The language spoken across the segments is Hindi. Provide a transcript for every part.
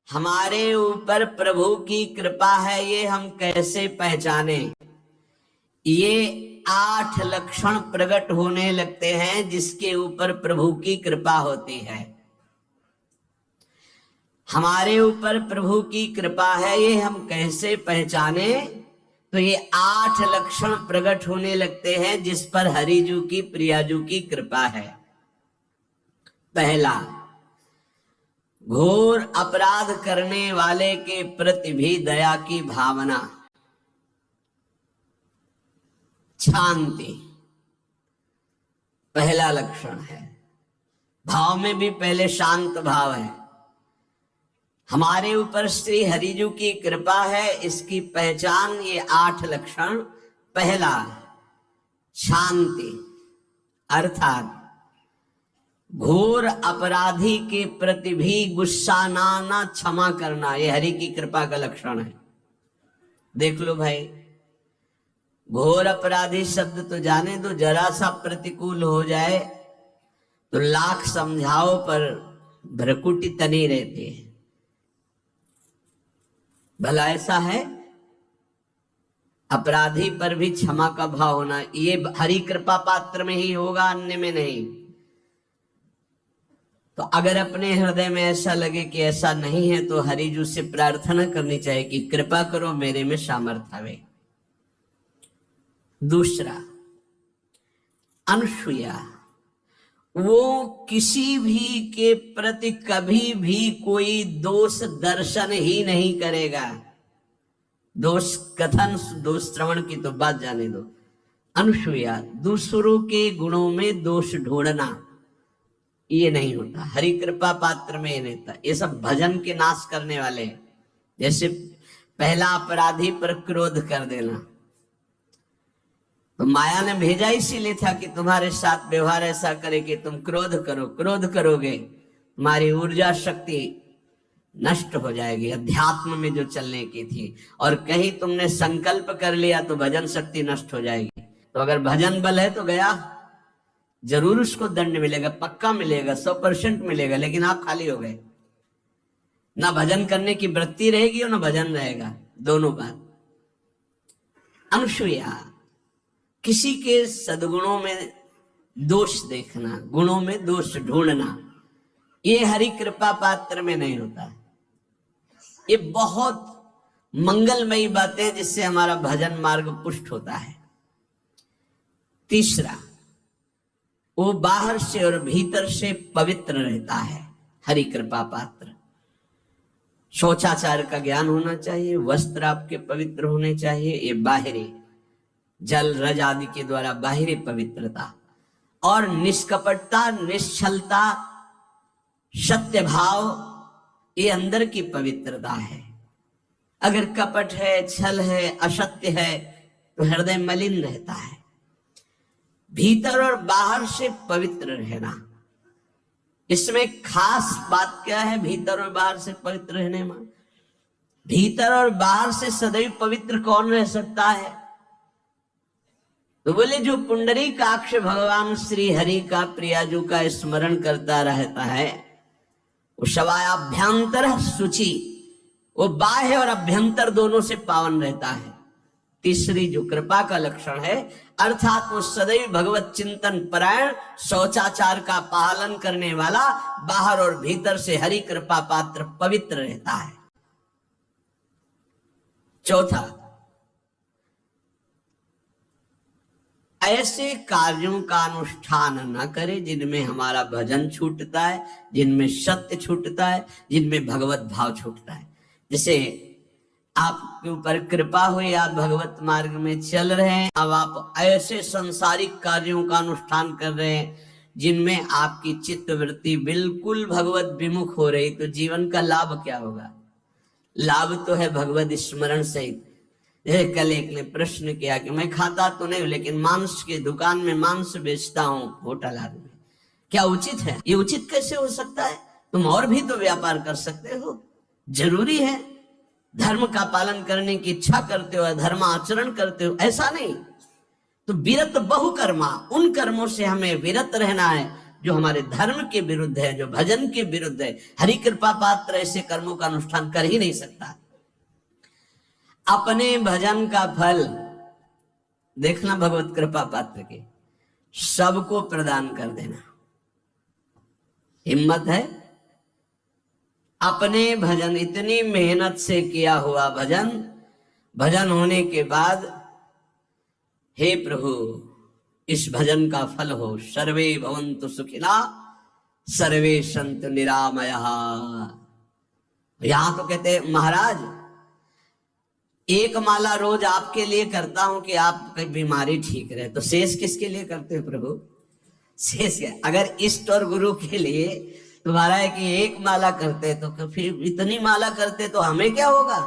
हमारे ऊपर प्रभु की कृपा है, ये हम कैसे पहचाने? ये 8 लक्षण प्रकट होने लगते हैं जिसके ऊपर प्रभु की कृपा होती है। हमारे ऊपर प्रभु की कृपा है, ये हम कैसे पहचाने? तो ये 8 लक्षण प्रकट होने लगते हैं जिस पर हरिजू की प्रियाजू की कृपा है। पहला, घोर अपराध करने वाले के प्रति भी दया की भावना, शांति पहला लक्षण है। भाव में भी पहले शांत भाव है। हमारे ऊपर श्री हरिजू की कृपा है, इसकी पहचान ये 8 लक्षण। पहला, शांति, अर्थात घोर अपराधी के प्रति भी गुस्सा ना क्षमा करना, ये हरि की कृपा का लक्षण है। देख लो भाई, घोर अपराधी शब्द तो जाने दो, जरा सा प्रतिकूल हो जाए तो लाख समझाओ पर भ्रकुटी तनी रहती है। भला ऐसा है? अपराधी पर भी क्षमा का भाव होना, ये हरि कृपा पात्र में ही होगा, अन्य में नहीं। तो अगर अपने हृदय में ऐसा लगे कि ऐसा नहीं है तो हरिजू से प्रार्थना करनी चाहिए कि कृपा करो, मेरे में सामर्थ्य आवे। दूसरा, अनुसूया, वो किसी भी के प्रति कभी भी कोई दोष दर्शन ही नहीं करेगा। दोष कथन, दोष श्रवण की तो बात जाने दो। अनुसूया, दूसरों के गुणों में दोष ढूंढना ये नहीं होता। हरि कृपा पात्र में ये नहीं होता। ये सब भजन के नाश करने वाले। जैसे पहला अपराधी पर क्रोध कर देना, तो माया ने भेजा इसीलिए था कि तुम्हारे साथ व्यवहार ऐसा करे कि तुम क्रोध करो। क्रोध करोगे तुम्हारी ऊर्जा शक्ति नष्ट हो जाएगी, अध्यात्म में जो चलने की थी। और कहीं तुमने संकल्प कर लिया तो भजन शक्ति नष्ट हो जाएगी। तो अगर भजन बल है तो गया, जरूर उसको दंड मिलेगा, पक्का मिलेगा, 100% मिलेगा, लेकिन आप खाली हो गए। ना भजन करने की वृत्ति रहेगी और ना भजन रहेगा, दोनों बात। अनुसूया, किसी के सद्गुणों में दोष देखना, गुणों में दोष ढूंढना, ये हरि कृपा पात्र में नहीं होता। ये बहुत मंगलमयी बातें जिससे हमारा भजन मार्ग पुष्ट होता है। तीसरा, वो बाहर से और भीतर से पवित्र रहता है, हरि कृपा पात्र। शौचाचार का ज्ञान होना चाहिए, वस्त्र आपके पवित्र होने चाहिए, ये बाहरी जल रज आदि के द्वारा बाहरी पवित्रता। और निष्कपटता, निश्चलता, सत्य भाव, ये अंदर की पवित्रता है। अगर कपट है, छल है, असत्य है तो हृदय मलिन रहता है। भीतर और बाहर से पवित्र रहना, इसमें खास बात क्या है? भीतर और बाहर से पवित्र रहने में, भीतर और बाहर से सदैव पवित्र कौन रह सकता है? तो बोले जो पुंडरीकाक्ष भगवान श्री हरि का प्रियाजू का स्मरण करता रहता है, वो शवायाभ्यंतर शुचि, वो बाह्य और अभ्यंतर दोनों से पावन रहता है। तीसरी जो कृपा का लक्षण है, अर्थात वो सदैव भगवत चिंतन परायण, शौचाचार का पालन करने वाला, बाहर और भीतर से हरि कृपा पात्र पवित्र रहता है। चौथा, ऐसे कार्यों का अनुष्ठान न करे जिनमें हमारा भजन छूटता है, जिनमें सत्य छूटता है, जिनमें भगवत भाव छूटता है। जैसे आपके ऊपर कृपा हुई, आप भगवत मार्ग में चल रहे हैं, अब आप ऐसे संसारिक कार्यों का अनुष्ठान कर रहे हैं जिनमें आपकी चित्त वृत्ति बिल्कुल भगवत विमुख हो रही, तो जीवन का लाभ क्या होगा? लाभ तो है भगवत स्मरण सहित। कल एक ने प्रश्न किया कि मैं खाता तो नहीं लेकिन मांस की दुकान में मांस बेचता हूं, होटल आदि में, क्या उचित है? ये उचित कैसे हो सकता है? तुम और भी तो व्यापार कर सकते हो। जरूरी है धर्म का पालन करने की इच्छा करते हो, धर्म आचरण करते हो, ऐसा नहीं। तो विरत बहुकर्मा, उन कर्मों से हमें विरत रहना है जो हमारे धर्म के विरुद्ध है, जो भजन के विरुद्ध है। हरि कृपा पात्र ऐसे कर्मों का अनुष्ठान कर ही नहीं सकता। अपने भजन का फल देखना भगवत कृपा पात्र के सबको प्रदान कर देना। हिम्मत है? अपने भजन, इतनी मेहनत से किया हुआ भजन, भजन होने के बाद हे प्रभु इस भजन का फल हो, सर्वे भवन्तु सुखिना सर्वे सन्तु निरामयाः। यहां तो कहते महाराज एक माला रोज आपके लिए करता हूं कि आपकी बीमारी ठीक रहे, तो शेष किसके लिए करते हो प्रभु? शेष है अगर इष्ट और गुरु के लिए तुम्हारा है कि एक माला करते तो फिर इतनी माला करते तो हमें क्या होगा?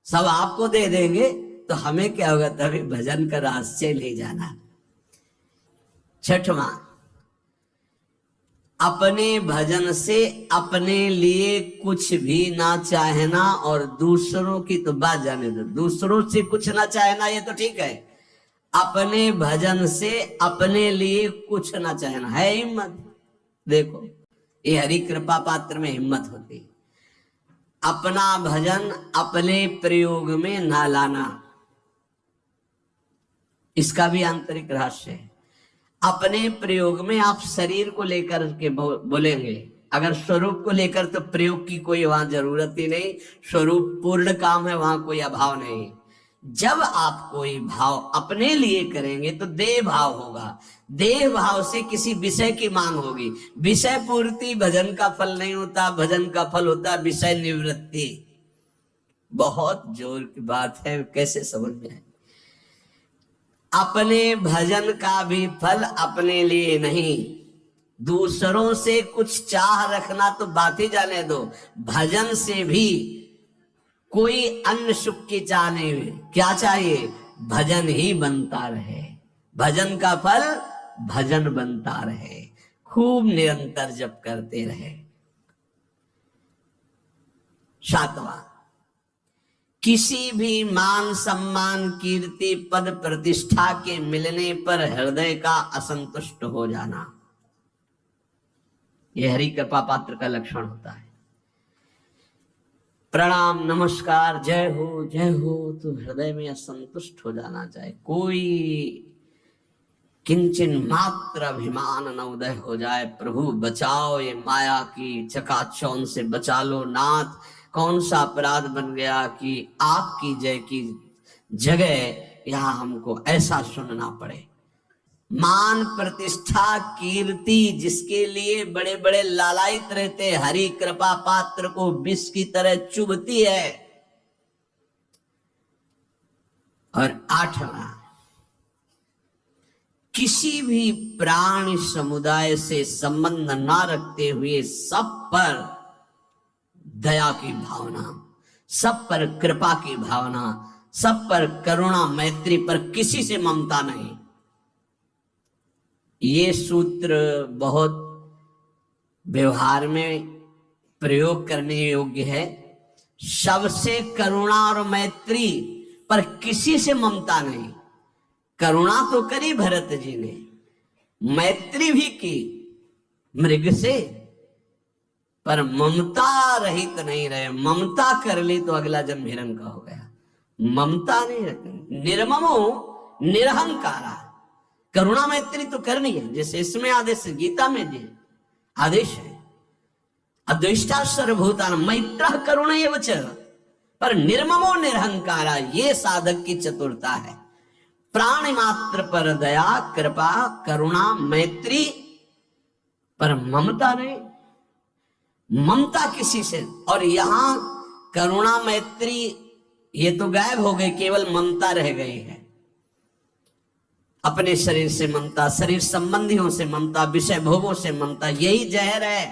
सब आपको दे देंगे तो हमें क्या होगा? तभी भजन का रहस्य ले जाना। छठवां, अपने भजन से अपने लिए कुछ भी ना चाहना और दूसरों की तो बात जाने दो, दूसरों से कुछ ना चाहना ये तो ठीक है, अपने भजन से अपने लिए कुछ ना चाहना है हिम्मत। देखो ये हरि कृपा पात्र में हिम्मत होती है। अपना भजन अपने प्रयोग में ना लाना, इसका भी आंतरिक रहस्य है। अपने प्रयोग में आप शरीर को लेकर के बोलेंगे, अगर स्वरूप को लेकर तो प्रयोग की कोई वहां जरूरत ही नहीं, स्वरूप पूर्ण काम है, वहां कोई अभाव नहीं। जब आप कोई भाव अपने लिए करेंगे तो देह भाव होगा, देह भाव से किसी विषय की मांग होगी। विषय पूर्ति भजन का फल नहीं होता, भजन का फल होता विषय निवृत्ति। बहुत जोर की बात है, कैसे समझ में आए? अपने भजन का भी फल अपने लिए नहीं, दूसरों से कुछ चाह रखना तो बात ही जाने दो, भजन से भी कोई अन्य सुख की चाह नहीं हुई। क्या चाहिए? भजन ही बनता रहे, भजन का फल भजन बनता रहे, खूब निरंतर जप करते रहे। सातवां, किसी भी मान सम्मान कीर्ति पद प्रतिष्ठा के मिलने पर हृदय का असंतुष्ट हो जाना, यह हरि कृपा पात्र का लक्षण होता है। प्रणाम नमस्कार जय हो तो हृदय में असंतुष्ट हो जाना चाहिए, कोई किंचन मात्र अभिमान न उदय हो जाए। प्रभु बचाओ, ये माया की चकाचौंध से बचा लो नाथ। कौन सा अपराध बन गया कि आपकी जय की जगह यहां हमको ऐसा सुनना पड़े। मान प्रतिष्ठा कीर्ति जिसके लिए बड़े बड़े लालायित रहते, हरि कृपा पात्र को विष की तरह चुभती है। और आठवां, किसी भी प्राणी समुदाय से संबंध ना रखते हुए सब पर दया की भावना, सब पर कृपा की भावना, सब पर करुणा मैत्री पर किसी से ममता नहीं। ये सूत्र बहुत व्यवहार में प्रयोग करने योग्य है। सबसे करुणा और मैत्री पर किसी से ममता नहीं। करुणा तो करी भरत जी ने, मैत्री भी की मृग से, पर ममता रहित नहीं रहे। ममता कर ली तो अगला जन्म हिरण का हो गया। ममता नहीं रखनी, निर्ममो निरहंकारा। करुणा मैत्री तो करनी है, जैसे इसमें आदेश गीता में दिए आदेश है, अद्वेष्टा सर्वभूतानां मैत्रः करुणैव च, पर निर्ममो निरहंकारा, ये साधक की चतुरता है। प्राणी मात्र पर दया कृपा करुणा मैत्री, पर ममता नहीं, ममता किसी से। और यहां करुणा मैत्री ये तो गायब हो गई, केवल ममता रह गई है। अपने शरीर से ममता, शरीर संबंधियों से ममता, विषय भोगों से ममता, यही जहर है।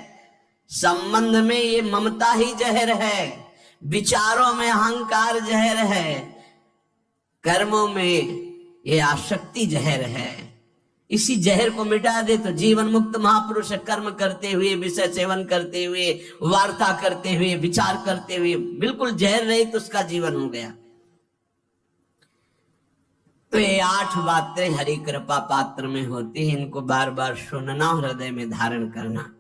संबंध में ये ममता ही जहर है, विचारों में अहंकार जहर है, कर्मों में ये आसक्ति जहर है। इसी जहर को मिटा दे तो जीवन मुक्त महापुरुष कर्म करते हुए, विषय सेवन करते हुए, वार्ता करते हुए, विचार करते हुए, बिल्कुल जहर रहित तो उसका जीवन हो गया। तो ये 8 बातें हरि कृपा पात्र में होती है, इनको बार बार सुनना, हृदय में धारण करना।